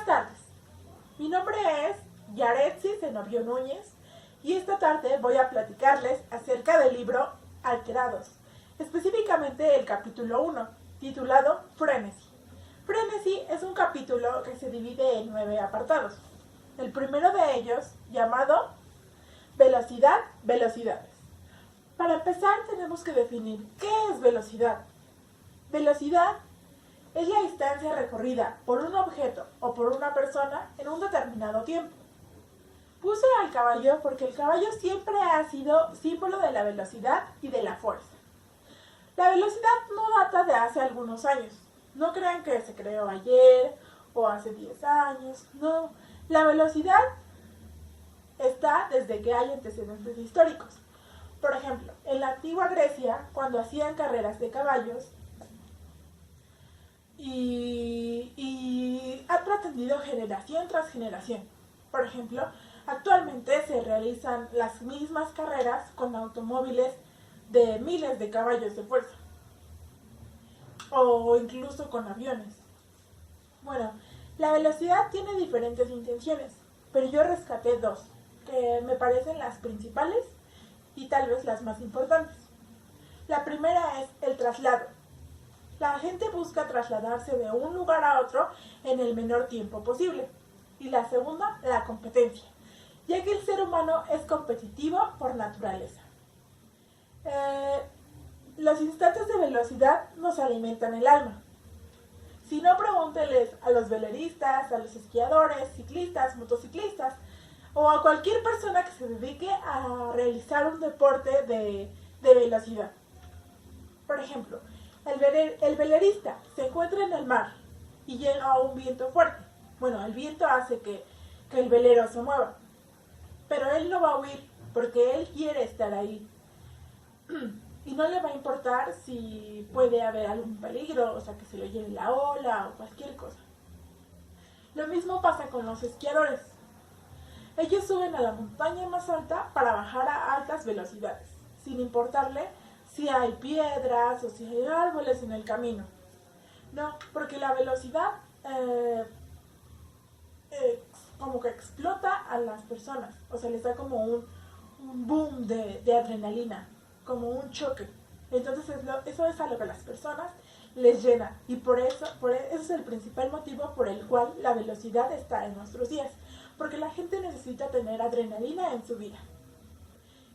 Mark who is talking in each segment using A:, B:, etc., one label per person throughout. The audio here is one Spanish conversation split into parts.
A: tardes, mi nombre es Yaretsi Zenobio Núñez y esta tarde voy a platicarles acerca del libro Alterados, específicamente el capítulo 1, titulado Frenesí. Frenesí es un capítulo que se divide en 9 apartados. El primero de ellos, llamado Velocidad, Velocidades. Para empezar tenemos que definir qué es velocidad. Velocidad es la distancia recorrida por un objeto o por una persona en un determinado tiempo. Puse al caballo porque el caballo siempre ha sido símbolo de la velocidad y de la fuerza. La velocidad no data de hace algunos años. No crean que se creó ayer o hace 10 años. No, la velocidad está desde que hay antecedentes históricos. Por ejemplo, en la antigua Grecia, cuando hacían carreras de caballos, y ha trascendido generación tras generación. Por ejemplo, actualmente se realizan las mismas carreras con automóviles de miles de caballos de fuerza, o incluso con aviones. Bueno, la velocidad tiene diferentes intenciones, pero yo rescaté 2, que me parecen las principales y tal vez las más importantes. La primera es el traslado. La gente busca trasladarse de un lugar a otro en el menor tiempo posible. Y la segunda, la competencia, ya que el ser humano es competitivo por naturaleza. Los instantes de velocidad nos alimentan el alma. Si no, pregúntenles a los veleristas, a los esquiadores, ciclistas, motociclistas o a cualquier persona que se dedique a realizar un deporte de velocidad. Por ejemplo, el velerista se encuentra en el mar y llega un viento fuerte. Bueno, el viento hace que el velero se mueva, pero él no va a huir porque él quiere estar ahí. Y no le va a importar si puede haber algún peligro, o sea, que se lo lleve la ola o cualquier cosa. Lo mismo pasa con los esquiadores. Ellos suben a la montaña más alta para bajar a altas velocidades, sin importarle si hay piedras o si hay árboles en el camino. No, porque la velocidad como que explota a las personas, o sea, les da como un boom de adrenalina, como un choque. Entonces eso es a lo que las personas les llena, y eso es el principal motivo por el cual la velocidad está en nuestros días, porque la gente necesita tener adrenalina en su vida.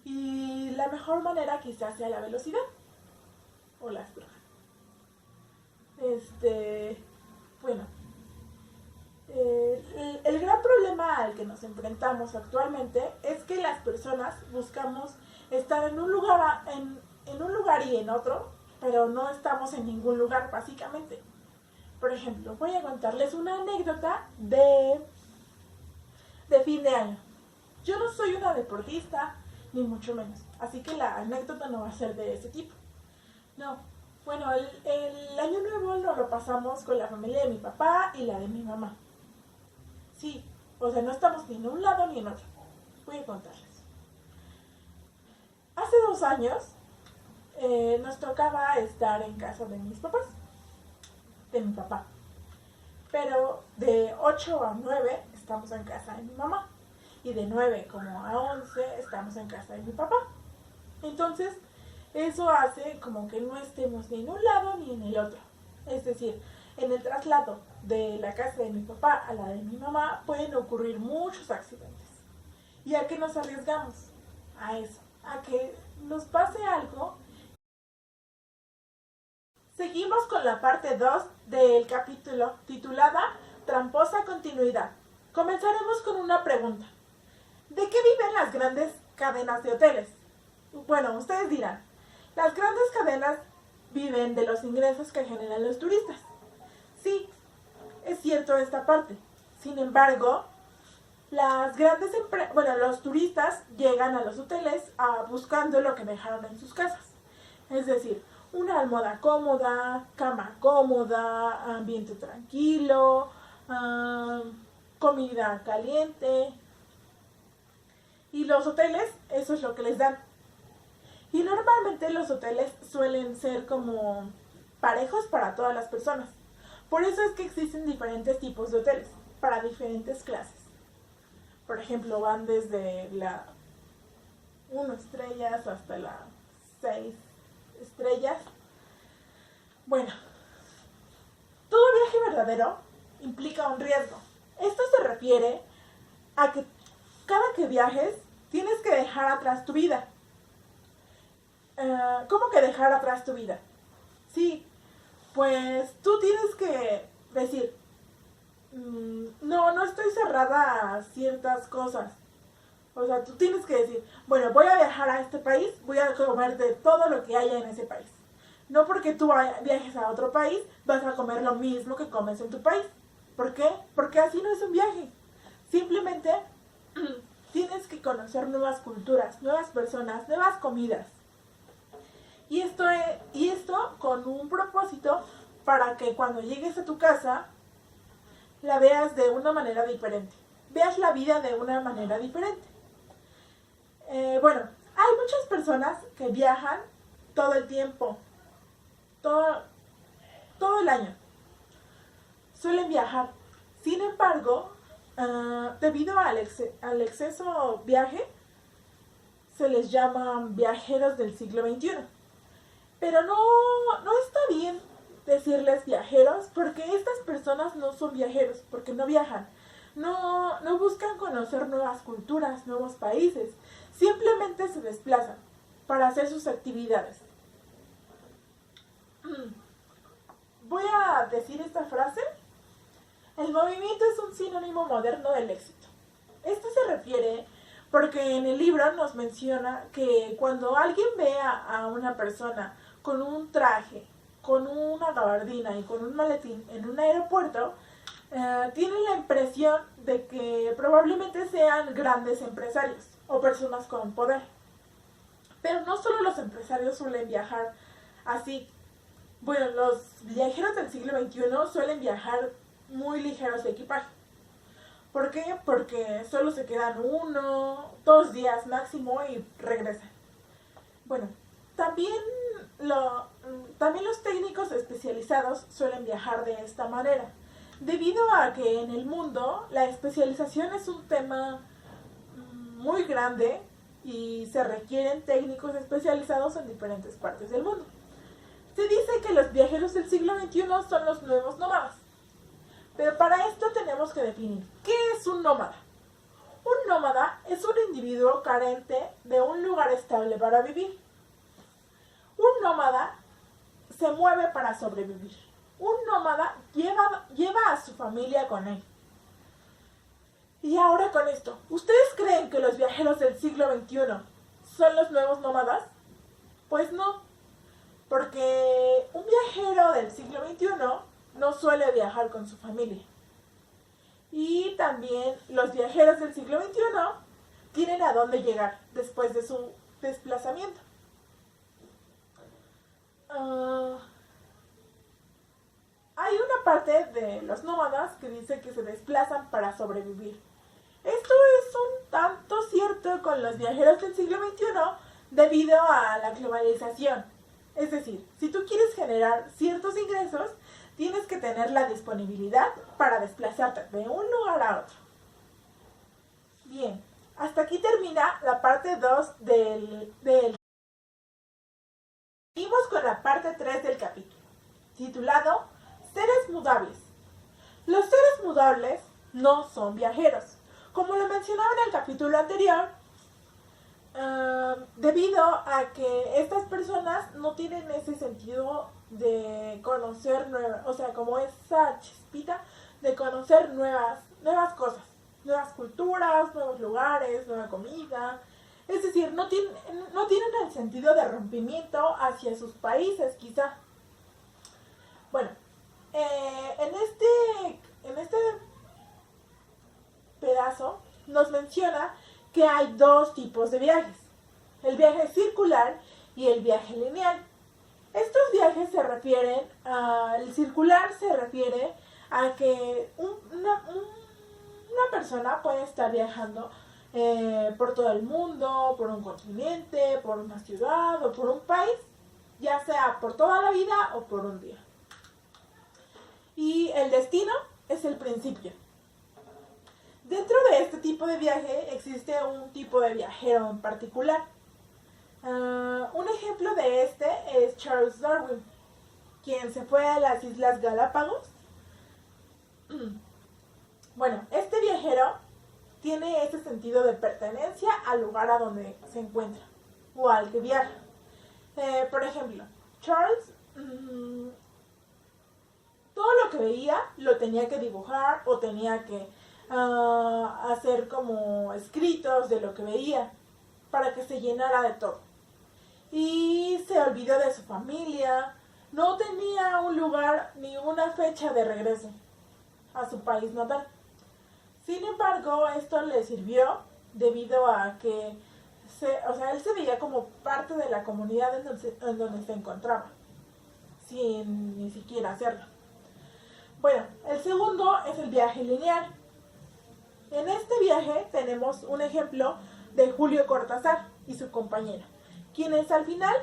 A: Y la mejor manera quizás sea la velocidad o las drogas. Bueno, el gran problema al que nos enfrentamos actualmente es que las personas buscamos estar en un lugar y en otro, pero no estamos en ningún lugar básicamente. Por ejemplo, voy a contarles una anécdota de fin de año. Yo no soy una deportista, ni mucho menos, así que la anécdota no va a ser de ese tipo. No, bueno, el año nuevo lo pasamos con la familia de mi papá y la de mi mamá. Sí, o sea, no estamos ni en un lado ni en otro. Voy a contarles. Hace 2 años nos tocaba estar en casa de mis papás, de mi papá. Pero de 8 a 9 estamos en casa de mi mamá. Y de 9 como a 11 estamos en casa de mi papá. Entonces, eso hace como que no estemos ni en un lado ni en el otro. Es decir, en el traslado de la casa de mi papá a la de mi mamá pueden ocurrir muchos accidentes. ¿Y a qué nos arriesgamos? A eso, a que nos pase algo. Seguimos con la parte 2 del capítulo titulada Tramposa Continuidad. Comenzaremos con una pregunta. ¿De qué viven las grandes cadenas de hoteles? Bueno, ustedes dirán, las grandes cadenas viven de los ingresos que generan los turistas. Sí, es cierto esta parte. Sin embargo, los turistas llegan a los hoteles buscando lo que dejaron en sus casas. Es decir, una almohada cómoda, cama cómoda, ambiente tranquilo, comida caliente. Y los hoteles, eso es lo que les dan. Y normalmente los hoteles suelen ser como parejos para todas las personas. Por eso es que existen diferentes tipos de hoteles. para diferentes clases. Por ejemplo, van desde la 1 estrellas hasta la 6 estrellas. Bueno, todo viaje verdadero implica un riesgo. Esto se refiere a que cada que viajes tienes que dejar atrás tu vida. ¿Cómo que dejar atrás tu vida? Sí, pues tú tienes que decir, no estoy cerrada a ciertas cosas. O sea, tú tienes que decir, bueno, voy a viajar a este país, voy a comer de todo lo que haya en ese país. No porque tú viajes a otro país, vas a comer lo mismo que comes en tu país. ¿Por qué? Porque así no es un viaje. Simplemente tienes que conocer nuevas culturas, nuevas personas, nuevas comidas. Y esto con un propósito para que cuando llegues a tu casa la veas de una manera diferente. Veas la vida de una manera diferente. Bueno, hay muchas personas que viajan todo el tiempo, todo el año. Suelen viajar. Sin embargo, debido al exceso viaje, se les llaman viajeros del siglo XXI. Pero no está bien decirles viajeros, porque estas personas no son viajeros, porque no viajan. No buscan conocer nuevas culturas, nuevos países. Simplemente se desplazan para hacer sus actividades. Voy a decir esta frase. El movimiento es un sinónimo moderno del éxito. Esto se refiere porque en el libro nos menciona que cuando alguien ve a una persona con un traje, con una gabardina y con un maletín en un aeropuerto, tienen la impresión de que probablemente sean grandes empresarios o personas con poder. Pero no solo los empresarios suelen viajar así. Bueno, los viajeros del siglo XXI suelen viajar muy ligeros de equipaje. ¿Por qué? Porque solo se quedan 1, 2 días máximo y regresan. Bueno, también los técnicos especializados suelen viajar de esta manera, debido a que en el mundo la especialización es un tema muy grande y se requieren técnicos especializados en diferentes partes del mundo. Se dice que los viajeros del siglo XXI son los nuevos nómadas, pero para esto tenemos que definir ¿qué es un nómada? Un nómada es un individuo carente de un lugar estable para vivir. Un nómada se mueve para sobrevivir. Un nómada lleva a su familia con él. Y ahora con esto, ¿ustedes creen que los viajeros del siglo XXI son los nuevos nómadas? Pues no, porque un viajero del siglo XXI no suele viajar con su familia. Y también los viajeros del siglo XXI tienen a dónde llegar después de su desplazamiento. Hay una parte de los nómadas que dice que se desplazan para sobrevivir. Esto es un tanto cierto con los viajeros del siglo XXI debido a la globalización. Es decir, si tú quieres generar ciertos ingresos, tienes que tener la disponibilidad para desplazarte de un lugar a otro. Bien, hasta aquí termina la parte 2 del Seguimos con la parte 3 del capítulo, titulado Seres mudables. Los seres mudables no son viajeros. Como lo mencionaba en el capítulo anterior, debido a que estas personas no tienen ese sentido de conocer nuevas, o sea, como esa chispita de conocer nuevas cosas, nuevas culturas, nuevos lugares, nueva comida. Es decir, no tienen el sentido de rompimiento hacia sus países, quizá. Bueno, en este pedazo nos menciona que hay 2 tipos de viajes, el viaje circular y el viaje lineal. Estos viajes el circular se refiere a que una persona puede estar viajando por todo el mundo, por un continente, por una ciudad o por un país, ya sea por toda la vida o por un día. Y el destino es el principio. tipo de viaje existe un tipo de viajero en particular. Un ejemplo de este es Charles Darwin, quien se fue a las Islas Galápagos. Bueno, este viajero tiene ese sentido de pertenencia al lugar a donde se encuentra o al que viaja. Por ejemplo, Charles todo lo que veía lo tenía que dibujar o tenía que hacer como escritos de lo que veía para que se llenara de todo. Y se olvidó de su familia, no tenía un lugar ni una fecha de regreso a su país natal. Sin embargo, esto le sirvió debido a que él se veía como parte de la comunidad en donde se encontraba, sin ni siquiera hacerlo. Bueno, el segundo es el viaje lineal. En este viaje tenemos un ejemplo de Julio Cortázar y su compañera, quienes al final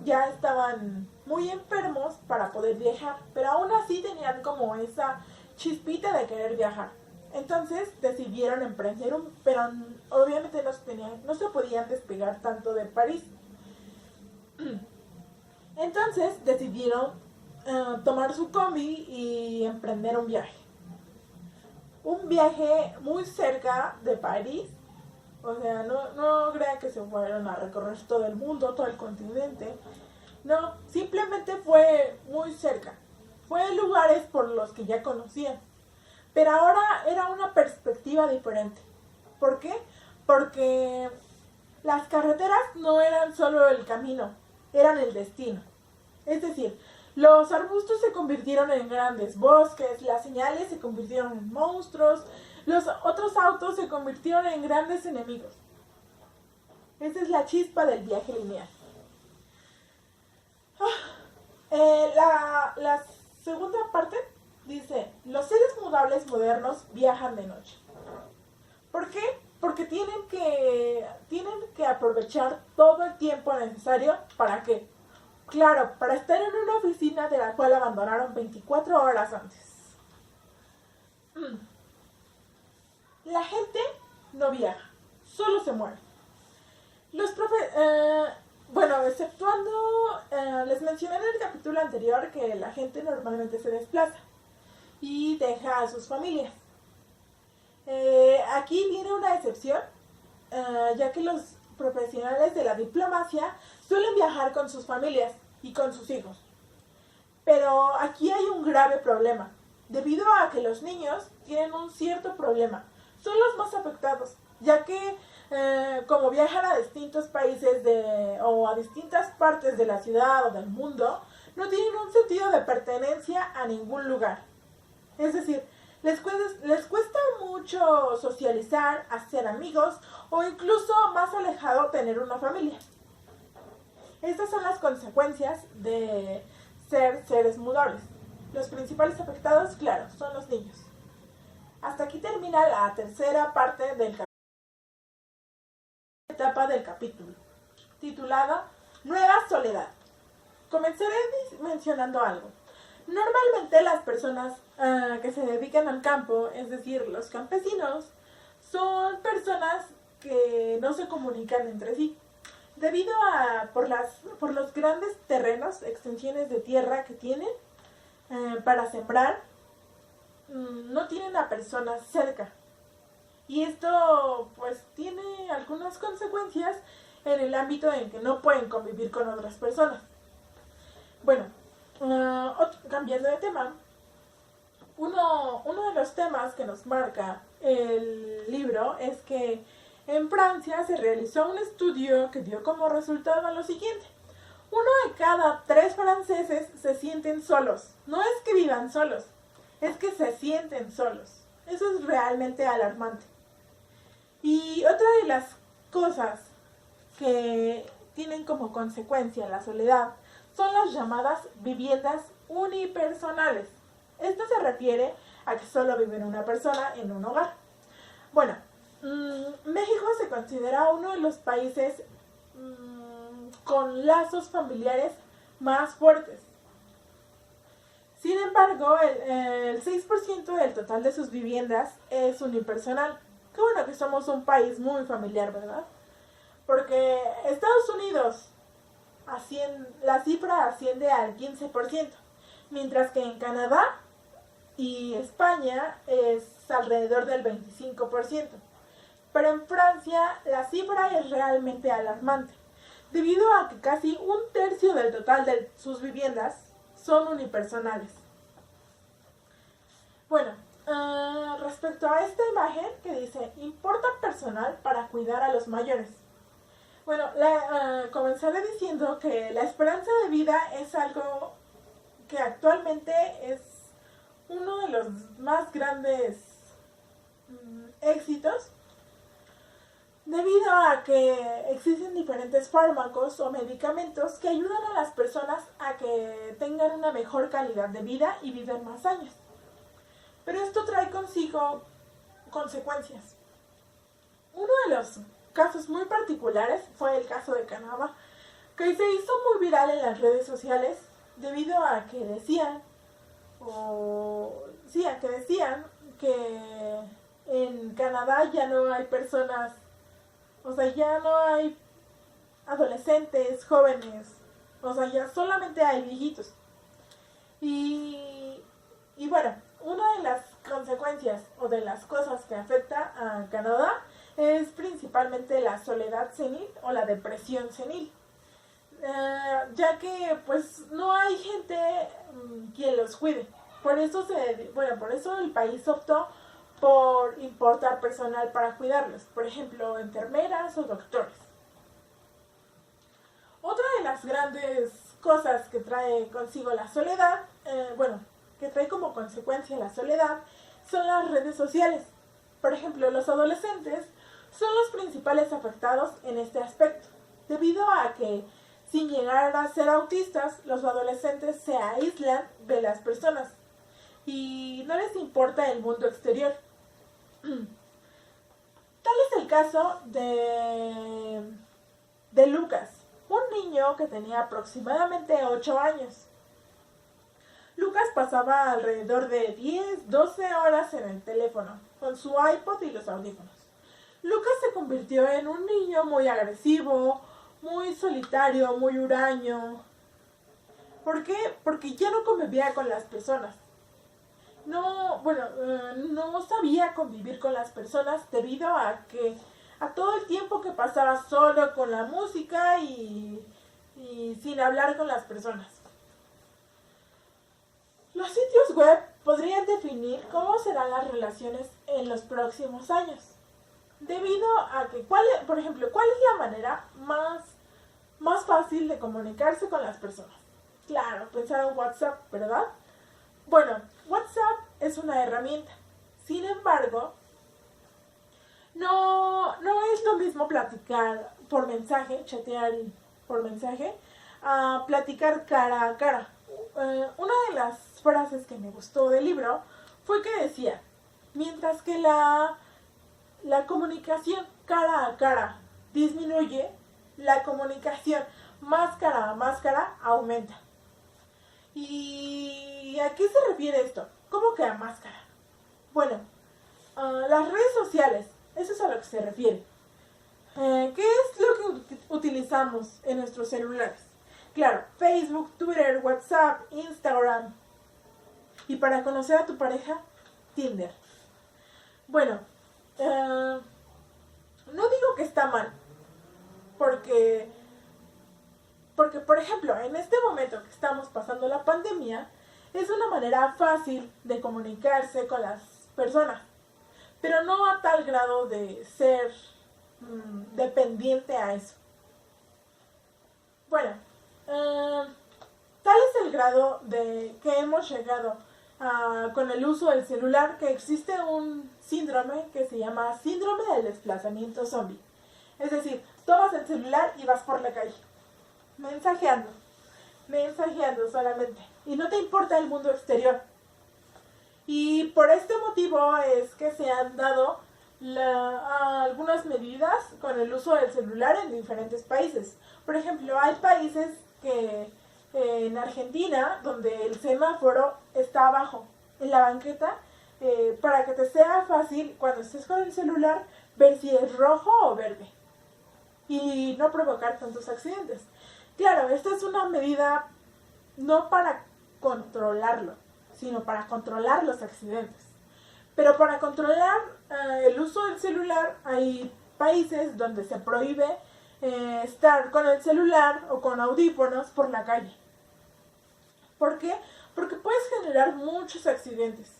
A: ya estaban muy enfermos para poder viajar, pero aún así tenían como esa chispita de querer viajar. Entonces decidieron emprender pero obviamente no se podían despegar tanto de París. Entonces decidieron tomar su combi y emprender un viaje. Un viaje muy cerca de París. O sea, no crean que se fueron a recorrer todo el mundo, todo el continente. No, simplemente fue muy cerca. Fue lugares por los que ya conocían. Pero ahora era una perspectiva diferente. ¿Por qué? Porque las carreteras no eran solo el camino, eran el destino. Es decir, los arbustos se convirtieron en grandes bosques, las señales se convirtieron en monstruos, los otros autos se convirtieron en grandes enemigos. Esa es la chispa del viaje lineal. La segunda parte dice, los seres mudables modernos viajan de noche. ¿Por qué? Porque tienen que aprovechar todo el tiempo necesario. ¿Para qué? Claro, para estar en una oficina de la cual abandonaron 24 horas antes. La gente no viaja, solo se muere. Bueno, exceptuando, les mencioné en el capítulo anterior que la gente normalmente se desplaza y deja a sus familias. Aquí viene una excepción, ya que los profesionales de la diplomacia suelen viajar con sus familias y con sus hijos. Pero aquí hay un grave problema, debido a que los niños tienen un cierto problema. Son los más afectados, ya que como viajan a distintos países o a distintas partes de la ciudad o del mundo, no tienen un sentido de pertenencia a ningún lugar. Es decir, les cuesta mucho socializar, hacer amigos o incluso más alejado tener una familia. Estas son las consecuencias de ser seres mudables. Los principales afectados, claro, son los niños. Hasta aquí termina la tercera parte del etapa del capítulo, titulada Nueva Soledad. Comenzaré mencionando algo. Normalmente las personas que se dedican al campo, es decir, los campesinos, son personas que no se comunican entre sí. Debido por los grandes terrenos, extensiones de tierra que tienen para sembrar, no tienen a personas cerca. Y esto pues tiene algunas consecuencias en el ámbito en que no pueden convivir con otras personas. Bueno, cambiando de tema, uno de los temas que nos marca el libro es que en Francia se realizó un estudio que dio como resultado lo siguiente. 1 de cada 3 franceses se sienten solos. No es que vivan solos, es que se sienten solos. Eso es realmente alarmante. Y otra de las cosas que tienen como consecuencia la soledad son las llamadas viviendas unipersonales. Esto se refiere a que solo vive una persona en un hogar. Bueno, México se considera uno de los países con lazos familiares más fuertes. Sin embargo, el 6% del total de sus viviendas es unipersonal. qué bueno que somos un país muy familiar, ¿verdad? Porque Estados Unidos la cifra asciende al 15%, mientras que en Canadá y España es alrededor del 25%. Pero en Francia la cifra es realmente alarmante, debido a que casi un tercio del total de sus viviendas son unipersonales. Bueno, respecto a esta imagen que dice, importa personal para cuidar a los mayores. Bueno, comenzaré diciendo que la esperanza de vida es algo que actualmente es uno de los más grandes éxitos, debido a que existen diferentes fármacos o medicamentos que ayudan a las personas a que tengan una mejor calidad de vida y vivan más años. Pero esto trae consigo consecuencias. Uno de los casos muy particulares fue el caso de Canadá, que se hizo muy viral en las redes sociales debido a que decían que en Canadá ya no hay personas, o sea, ya no hay adolescentes, jóvenes, o sea, ya solamente hay viejitos. Y bueno, una de las consecuencias o de las cosas que afecta a Canadá es principalmente la soledad senil o la depresión senil, ya que pues no hay gente quien los cuide. Por eso el país optó por importar personal para cuidarlos, por ejemplo, enfermeras o doctores. Otra de las grandes cosas que trae consigo la soledad, que trae como consecuencia la soledad, son las redes sociales. Por ejemplo, los adolescentes son los principales afectados en este aspecto, debido a que, sin llegar a ser autistas, los adolescentes se aíslan de las personas y no les importa el mundo exterior. Tal es el caso de Lucas, un niño que tenía aproximadamente 8 años. Lucas pasaba alrededor de 10-12 horas en el teléfono, con su iPod y los audífonos. Lucas se convirtió en un niño muy agresivo, muy solitario, muy huraño. ¿Por qué? Porque ya no convivía con las personas. No sabía convivir con las personas debido a todo el tiempo que pasaba solo con la música y sin hablar con las personas. Los sitios web podrían definir cómo serán las relaciones en los próximos años, debido a que, por ejemplo, ¿cuál es la manera más fácil de comunicarse con las personas? Claro, pensar en WhatsApp, ¿verdad? Bueno, WhatsApp es una herramienta. Sin embargo, no es lo mismo platicar por mensaje, chatear por mensaje, a platicar cara a cara. Una de las frases que me gustó del libro fue que decía, mientras que la comunicación cara a cara disminuye, la comunicación máscara a máscara aumenta. ¿Y a qué se refiere esto? ¿Cómo que a máscara? Bueno, las redes sociales, eso es a lo que se refiere. ¿Qué es lo que utilizamos en nuestros celulares? Claro, Facebook, Twitter, WhatsApp, Instagram. Y para conocer a tu pareja, Tinder. Bueno, no digo que está mal, porque por ejemplo, en este momento que estamos pasando la pandemia, es una manera fácil de comunicarse con las personas, pero no a tal grado de ser dependiente a eso. Bueno, tal es el grado de que hemos llegado con el uso del celular, que existe un síndrome que se llama síndrome del desplazamiento zombie. Es decir, tomas el celular y vas por la calle, mensajeando solamente, y no te importa el mundo exterior. Y por este motivo es que se han dado algunas medidas con el uso del celular en diferentes países. Por ejemplo, hay países que en Argentina, donde el semáforo está abajo, en la banqueta, para que te sea fácil cuando estés con el celular ver si es rojo o verde y no provocar tantos accidentes. Claro, esta es una medida no para controlarlo, sino para controlar los accidentes. Pero para controlar el uso del celular hay países donde se prohíbe estar con el celular o con audífonos por la calle. ¿Por qué? Porque puedes generar muchos accidentes.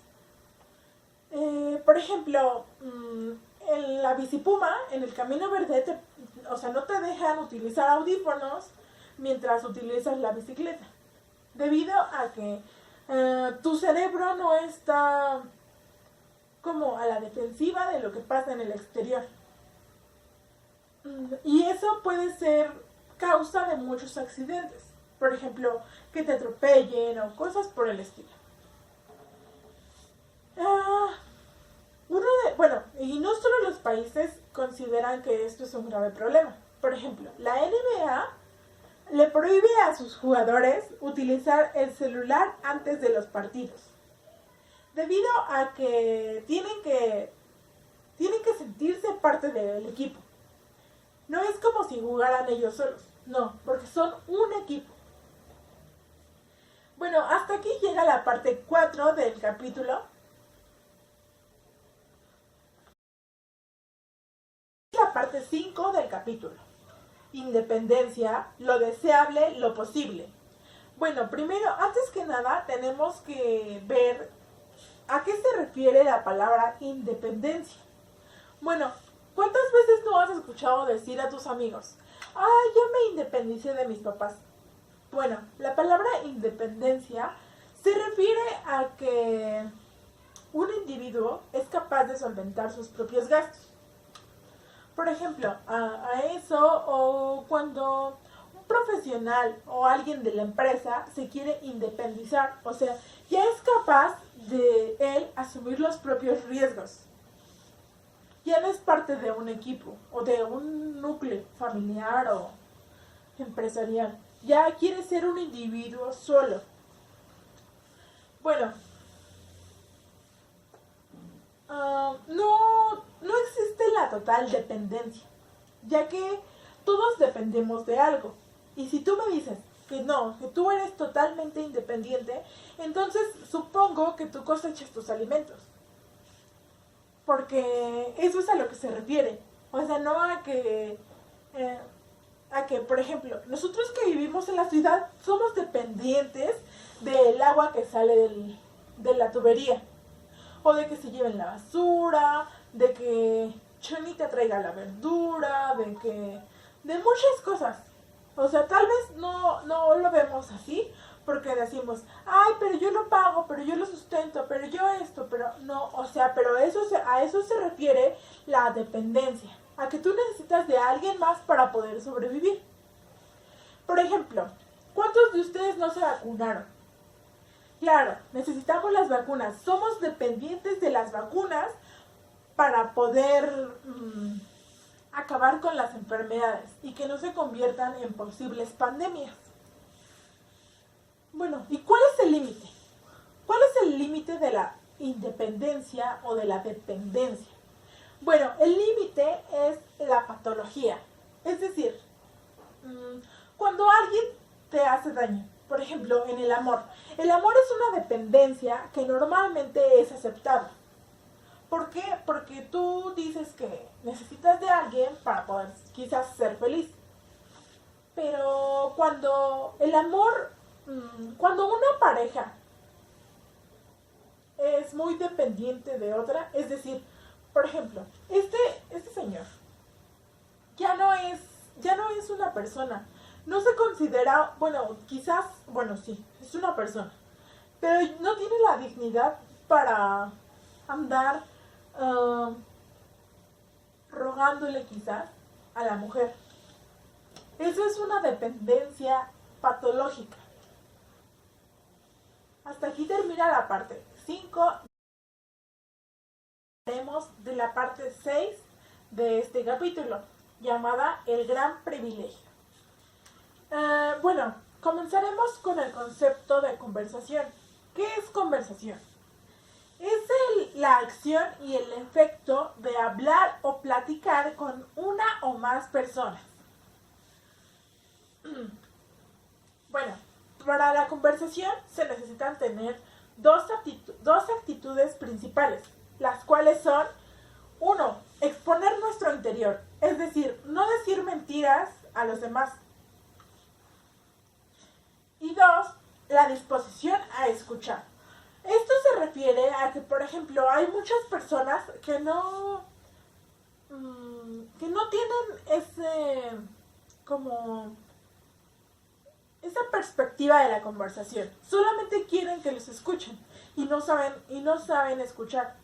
A: Por ejemplo, en la bicipuma, en el camino verde, no te dejan utilizar audífonos mientras utilizas la bicicleta. Debido a que tu cerebro no está como a la defensiva de lo que pasa en el exterior. Y eso puede ser causa de muchos accidentes. Por ejemplo, que te atropellen o cosas por el estilo. Y no solo los países consideran que esto es un grave problema. Por ejemplo, la NBA le prohíbe a sus jugadores utilizar el celular antes de los partidos. Debido a que tienen que sentirse parte del equipo. No es como si jugaran ellos solos. No, porque son un equipo. Bueno, hasta aquí llega la parte 4 del capítulo. La parte 5 del capítulo. Independencia, lo deseable, lo posible. Bueno, primero, antes que nada, tenemos que ver a qué se refiere la palabra independencia. Bueno, ¿cuántas veces no has escuchado decir a tus amigos, ya me independicé de mis papás? Bueno, la palabra independencia se refiere a que un individuo es capaz de solventar sus propios gastos. Por ejemplo, a eso, o cuando un profesional o alguien de la empresa se quiere independizar, o sea, ya es capaz de él asumir los propios riesgos. Ya no es parte de un equipo o de un núcleo familiar o empresarial. Ya quiere ser un individuo solo. Bueno, no existe la total dependencia, ya que todos dependemos de algo. Y si tú me dices que no, que tú eres totalmente independiente, entonces supongo que tú cosechas tus alimentos. Porque eso es a lo que se refiere. O sea, no a que, por ejemplo, nosotros que vivimos en la ciudad somos dependientes del agua que sale de la tubería. O de que se lleven la basura, de que Chonita traiga la verdura, de muchas cosas. O sea, tal vez no lo vemos así, porque decimos, pero yo lo pago, pero yo lo sustento, pero yo esto, pero no, o sea, pero a eso se refiere la dependencia, a que tú necesitas de alguien más para poder sobrevivir. Por ejemplo, ¿cuántos de ustedes no se vacunaron? Claro, necesitamos las vacunas, somos dependientes de las vacunas para poder acabar con las enfermedades y que no se conviertan en posibles pandemias. Bueno, ¿y cuál es el límite? ¿Cuál es el límite de la independencia o de la dependencia? Bueno, el límite es la patología. Es decir, cuando alguien te hace daño. Por ejemplo, en el amor. El amor es una dependencia que normalmente es aceptada. ¿Por qué? Porque tú dices que necesitas de alguien para poder quizás ser feliz. Pero cuando el amor, cuando una pareja es muy dependiente de otra, es decir, por ejemplo, este señor ya no es una persona. No se considera, quizás, sí, es una persona, pero no tiene la dignidad para andar rogándole quizás a la mujer. Eso es una dependencia patológica. Hasta aquí termina la parte 5. Hablaremos de la parte 6 de este capítulo, llamada El Gran Privilegio. Comenzaremos con el concepto de conversación. ¿Qué es conversación? Es la acción y el efecto de hablar o platicar con una o más personas. Bueno, para la conversación se necesitan tener dos actitudes principales, las cuales son: uno, exponer nuestro interior, es decir, no decir mentiras a los demás. Y dos, la disposición a escuchar. Esto se refiere a que, por ejemplo, hay muchas personas que no tienen esa perspectiva de la conversación. Solamente quieren que los escuchen y no saben escuchar.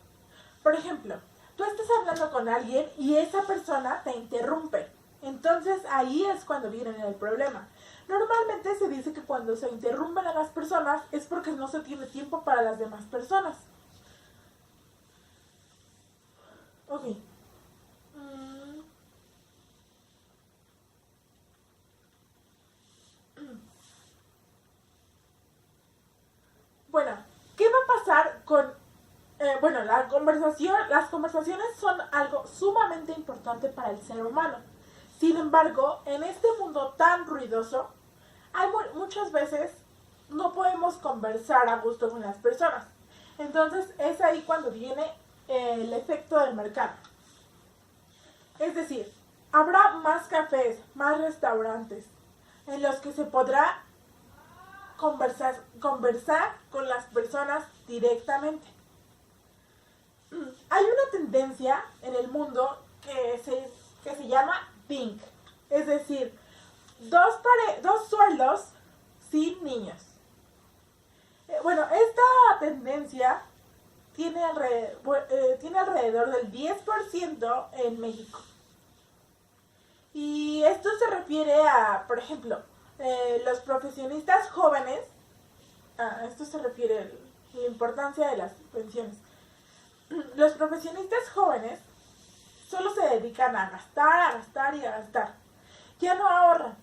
A: Por ejemplo, tú estás hablando con alguien y esa persona te interrumpe. Entonces ahí es cuando viene el problema. Normalmente se dice que cuando se interrumpen a las personas es porque no se tiene tiempo para las demás personas. Ok. Bueno, ¿qué va a pasar con... las conversaciones son algo sumamente importante para el ser humano. Sin embargo, en este mundo tan ruidoso, muchas veces no podemos conversar a gusto con las personas. Entonces es ahí cuando viene el efecto del mercado. Es decir, habrá más cafés, más restaurantes en los que se podrá conversar con las personas directamente. Hay una tendencia en el mundo que se llama pink, es decir, dos sueldos sin niños. Esta tendencia tiene alrededor del 10% en México. Y esto se refiere a, por ejemplo, los profesionistas jóvenes. Esto se refiere a la importancia de las pensiones. Los profesionistas jóvenes solo se dedican a gastar y a gastar. Ya no ahorran.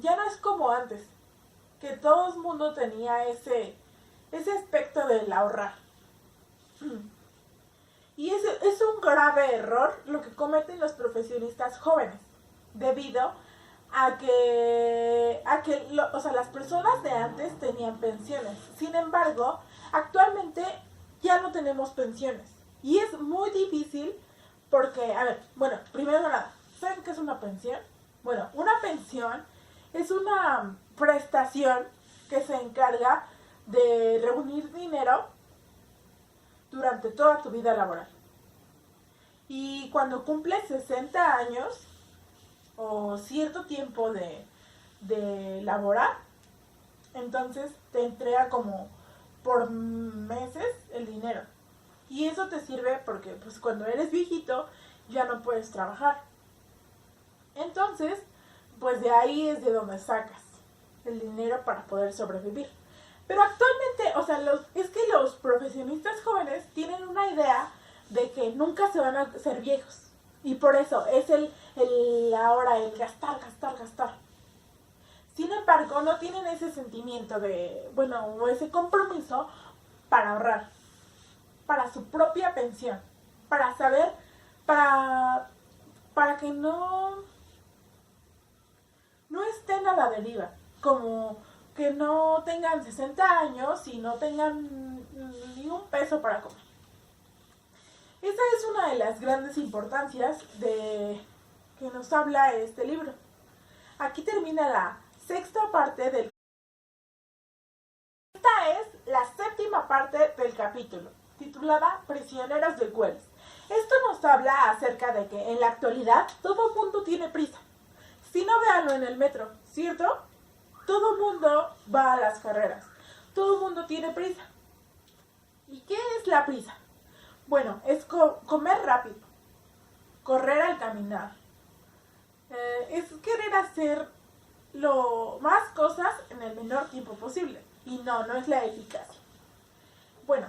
A: Ya no es como antes, que todo el mundo tenía ese aspecto del ahorrar. Y es un grave error lo que cometen los profesionistas jóvenes, debido a que las personas de antes tenían pensiones. Sin embargo, actualmente ya no tenemos pensiones. Y es muy difícil porque, primero de nada, ¿saben qué es una pensión? Bueno, una pensión es una prestación que se encarga de reunir dinero durante toda tu vida laboral. Y cuando cumples 60 años o cierto tiempo de laborar, entonces te entrega como por meses el dinero. Y eso te sirve porque pues cuando eres viejito ya no puedes trabajar. Entonces, pues de ahí es de donde sacas el dinero para poder sobrevivir. Pero actualmente, es que los profesionistas jóvenes tienen una idea de que nunca se van a ser viejos. Y por eso es el gastar. Sin embargo, no tienen ese sentimiento o ese compromiso para ahorrar, para su propia pensión, para saber, para que no estén a la deriva, como que no tengan 60 años y no tengan ni un peso para comer. Esa es una de las grandes importancias que nos habla este libro. Aquí termina la sexta parte del... Esta es la séptima parte del capítulo, titulada Prisioneros del Wells. Esto nos habla acerca de que en la actualidad todo el mundo tiene prisa. Si no, véanlo en el metro, ¿cierto? Todo el mundo va a las carreras. Todo el mundo tiene prisa. ¿Y qué es la prisa? Bueno, es comer rápido, correr al caminar. Es querer hacer más cosas en el menor tiempo posible. Y no es la eficacia. Bueno,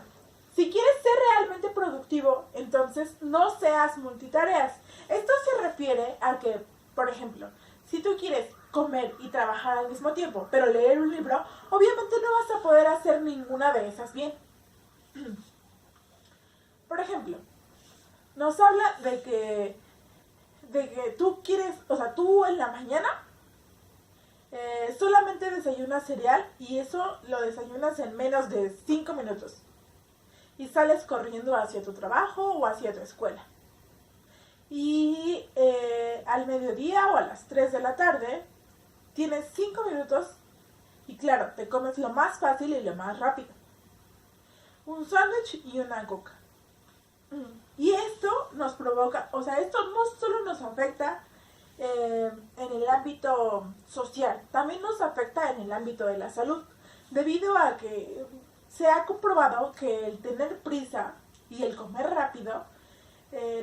A: si quieres ser realmente productivo, entonces no seas multitareas. Esto se refiere a que, por ejemplo, si tú quieres comer y trabajar al mismo tiempo, pero leer un libro, obviamente no vas a poder hacer ninguna de esas bien. Por ejemplo, nos habla de que tú quieres, o sea, tú en la mañana solamente desayunas cereal y eso lo desayunas en menos de 5 minutos. Y sales corriendo hacia tu trabajo o hacia tu escuela. Y al mediodía o a las 3 de la tarde tienes 5 minutos y claro, te comes lo más fácil y lo más rápido. Un sándwich y una coca. Y esto nos provoca, o sea, esto no solo nos afecta en el ámbito social, también nos afecta en el ámbito de la salud, debido a que se ha comprobado que el tener prisa y el comer rápido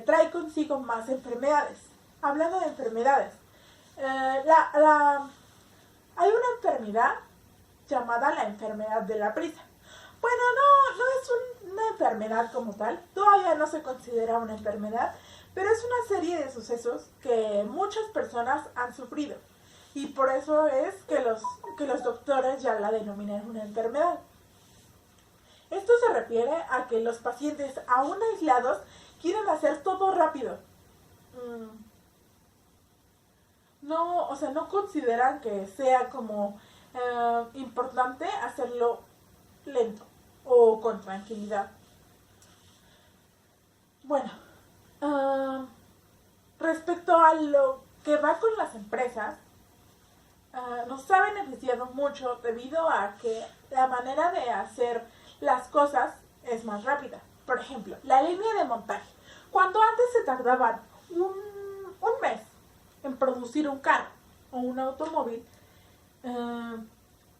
A: trae consigo más enfermedades. Hablando de enfermedades, hay una enfermedad llamada la enfermedad de la prisa. Bueno, no es una enfermedad como tal, todavía no se considera una enfermedad, pero es una serie de sucesos que muchas personas han sufrido y por eso es que los doctores ya la denominan una enfermedad. Esto se refiere a que los pacientes aún aislados quieren hacer todo rápido. No, o sea, no consideran que sea como importante hacerlo lento o con tranquilidad. Bueno, respecto a lo que va con las empresas, nos ha beneficiado mucho debido a que la manera de hacer las cosas es más rápida. Por ejemplo, la línea de montaje. Cuando antes se tardaban un mes en producir un carro o un automóvil,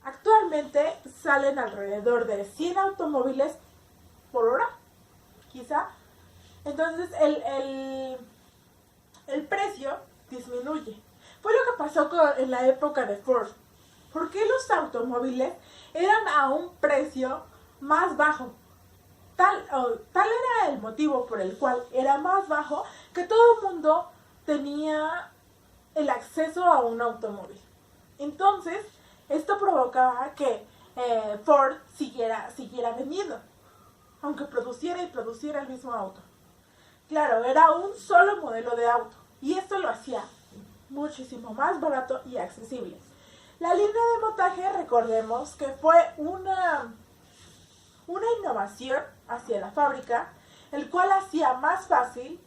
A: actualmente salen alrededor de 100 automóviles por hora, quizá. Entonces el precio disminuye. Fue lo que pasó en la época de Ford. ¿Por qué los automóviles eran a un precio más bajo? Tal era el motivo por el cual era más bajo, que todo el mundo tenía el acceso a un automóvil. Entonces, esto provocaba que Ford siguiera vendiendo, aunque produciera el mismo auto. Claro, era un solo modelo de auto, y esto lo hacía muchísimo más barato y accesible. La línea de montaje, recordemos que fue una innovación hacia la fábrica, el cual hacía más fácil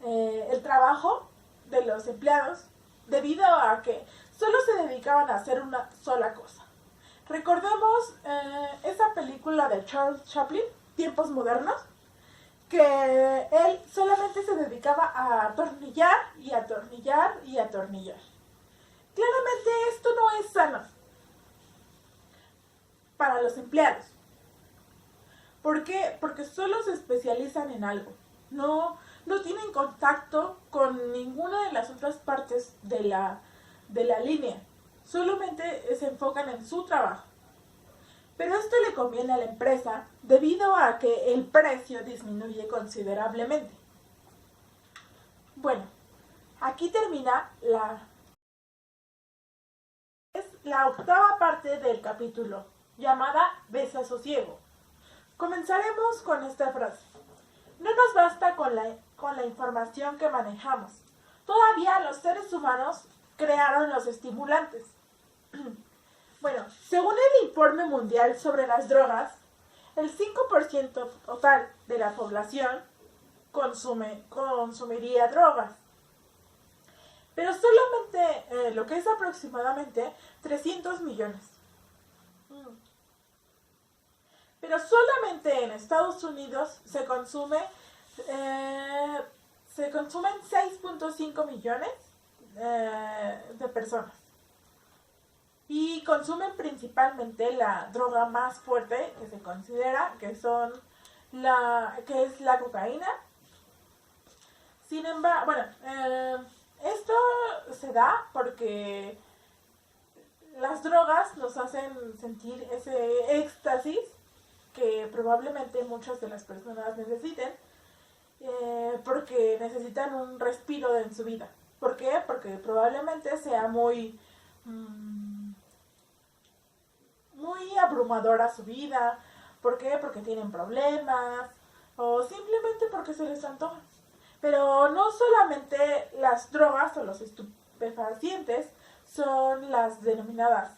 A: el trabajo de los empleados, debido a que solo se dedicaban a hacer una sola cosa. Recordemos esa película de Charles Chaplin, Tiempos Modernos, que él solamente se dedicaba a atornillar y atornillar y atornillar. Claramente esto no es sano para los empleados. ¿Por qué? Porque solo se especializan en algo. No tienen contacto con ninguna de las otras partes de la línea. Solamente se enfocan en su trabajo. Pero esto le conviene a la empresa debido a que el precio disminuye considerablemente. Bueno, aquí termina la octava parte del capítulo, llamada Desasosiego. Comenzaremos con esta frase. No nos basta con la información que manejamos. Todavía los seres humanos crearon los estimulantes. Bueno, según el informe mundial sobre las drogas, el 5% total de la población consumiría drogas. Pero solamente lo que es aproximadamente 300 millones. Pero solamente en Estados Unidos se consumen 6.5 millones de personas. Y consumen principalmente la droga más fuerte que se considera, que es la cocaína. Sin embargo, esto se da porque las drogas nos hacen sentir ese éxtasis que probablemente muchas de las personas necesiten, porque necesitan un respiro en su vida. ¿Por qué? Porque probablemente sea muy abrumadora su vida. ¿Por qué? Porque tienen problemas, o simplemente porque se les antoja. Pero no solamente las drogas o los estupefacientes son las denominadas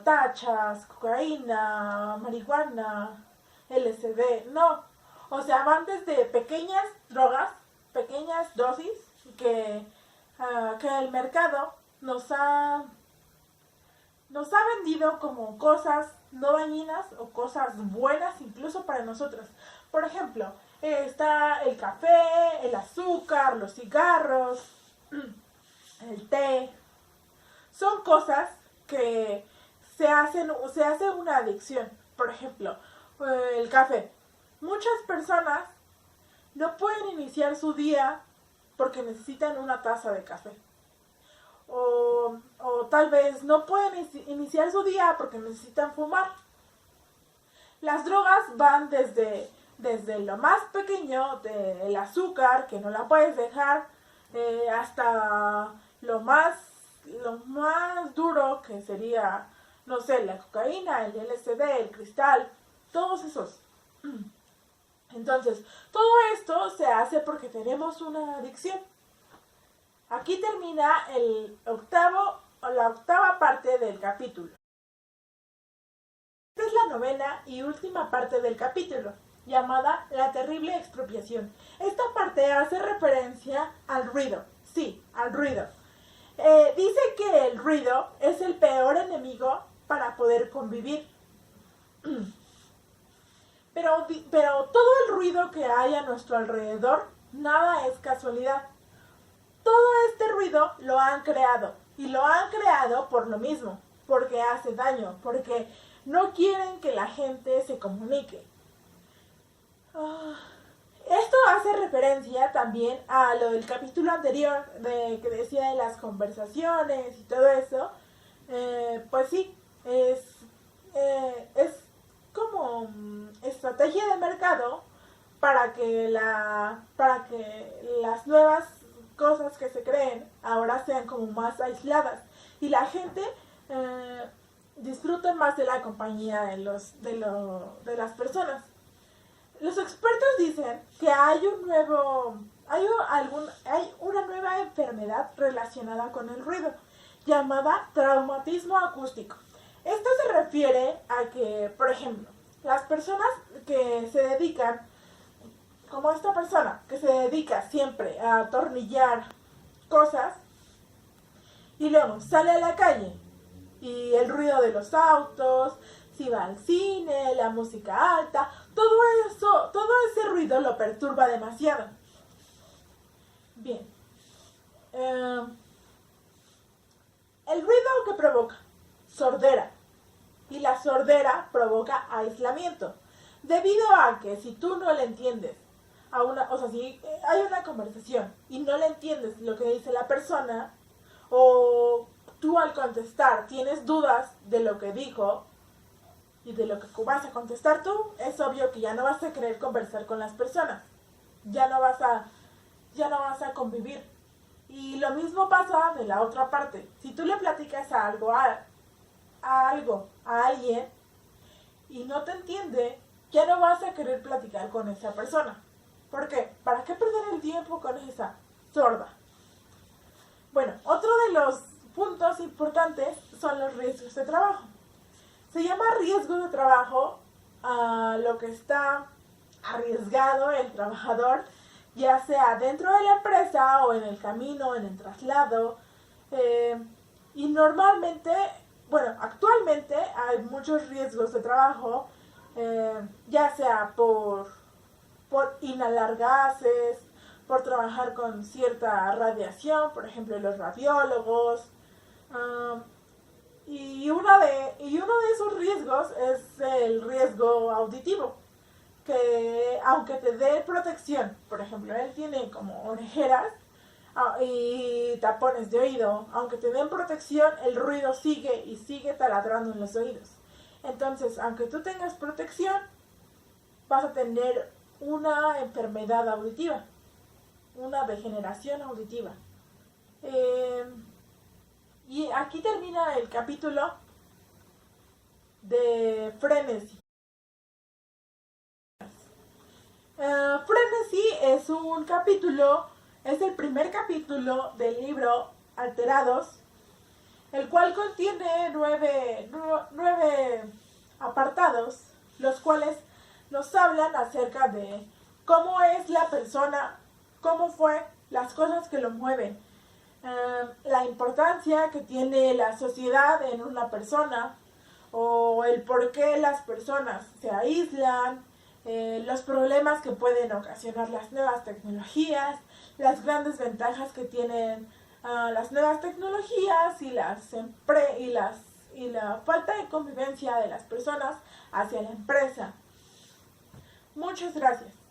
A: tachas, cocaína, marihuana, LSD, no. O sea, van desde pequeñas drogas, pequeñas dosis que, que el mercado nos ha vendido como cosas no dañinas o cosas buenas incluso para nosotros. Por ejemplo, está el café, el azúcar, los cigarros, el té. Son cosas que se hace una adicción. Por ejemplo, el café. Muchas personas no pueden iniciar su día porque necesitan una taza de café. O tal vez no pueden iniciar su día porque necesitan fumar. Las drogas van desde lo más pequeño del azúcar, que no la puedes dejar, hasta lo más duro, que sería, no sé, la cocaína, el LSD, el cristal, todos esos. Entonces, todo esto se hace porque tenemos una adicción. Aquí termina la octava parte del capítulo. Esta es la novena y última parte del capítulo, llamada La terrible expropiación. Esta parte hace referencia al ruido. Sí, al ruido. Dice que el ruido es el peor enemigo para poder convivir. Pero todo el ruido que hay a nuestro alrededor, nada es casualidad. Todo este ruido lo han creado. Y lo han creado por lo mismo. Porque hace daño. Porque no quieren que la gente se comunique. Esto hace referencia también a lo del capítulo anterior. Que decía de las conversaciones y todo eso. Pues sí. Es como estrategia de mercado para que las nuevas cosas que se creen ahora sean como más aisladas y la gente disfrute más de la compañía de las personas. Los expertos dicen que hay una nueva enfermedad relacionada con el ruido llamada traumatismo acústico. Esto se refiere a que, por ejemplo, las personas que se dedican, como esta persona, que se dedica siempre a atornillar cosas, y luego sale a la calle, y el ruido de los autos, si va al cine, la música alta, todo ese ruido lo perturba demasiado. Bien. El ruido que provoca sordera. Y la sordera provoca aislamiento. Debido a que si tú no le entiendes si hay una conversación y no le entiendes lo que dice la persona, o tú al contestar tienes dudas de lo que dijo y de lo que vas a contestar tú, es obvio que ya no vas a querer conversar con las personas. Ya no vas a convivir. Y lo mismo pasa de la otra parte. Si tú le platicas a alguien y no te entiende, ya no vas a querer platicar con esa persona. ¿Por qué? ¿Para qué perder el tiempo con esa sorda? Bueno, otro de los puntos importantes son los riesgos de trabajo. Se llama riesgo de trabajo a lo que está arriesgado el trabajador, ya sea dentro de la empresa o en el camino, en el traslado. Y normalmente, actualmente hay muchos riesgos de trabajo, ya sea por inhalar gases, por trabajar con cierta radiación, por ejemplo los radiólogos. Y uno de esos riesgos es el riesgo auditivo, que aunque te dé protección, por ejemplo, él tiene como orejeras y tapones de oído, aunque te den protección, el ruido sigue y sigue taladrando en los oídos. Entonces, aunque tú tengas protección, vas a tener una enfermedad auditiva, una degeneración auditiva. Y aquí termina el capítulo de Frenesí. Frenesí es un capítulo, es el primer capítulo del libro Alterados, el cual contiene nueve apartados, los cuales nos hablan acerca de cómo es la persona, cómo fue, las cosas que lo mueven, la importancia que tiene la sociedad en una persona, o el por qué las personas se aíslan, los problemas que pueden ocasionar las nuevas tecnologías, las grandes ventajas que tienen las nuevas tecnologías y la falta de convivencia de las personas hacia la empresa. Muchas gracias.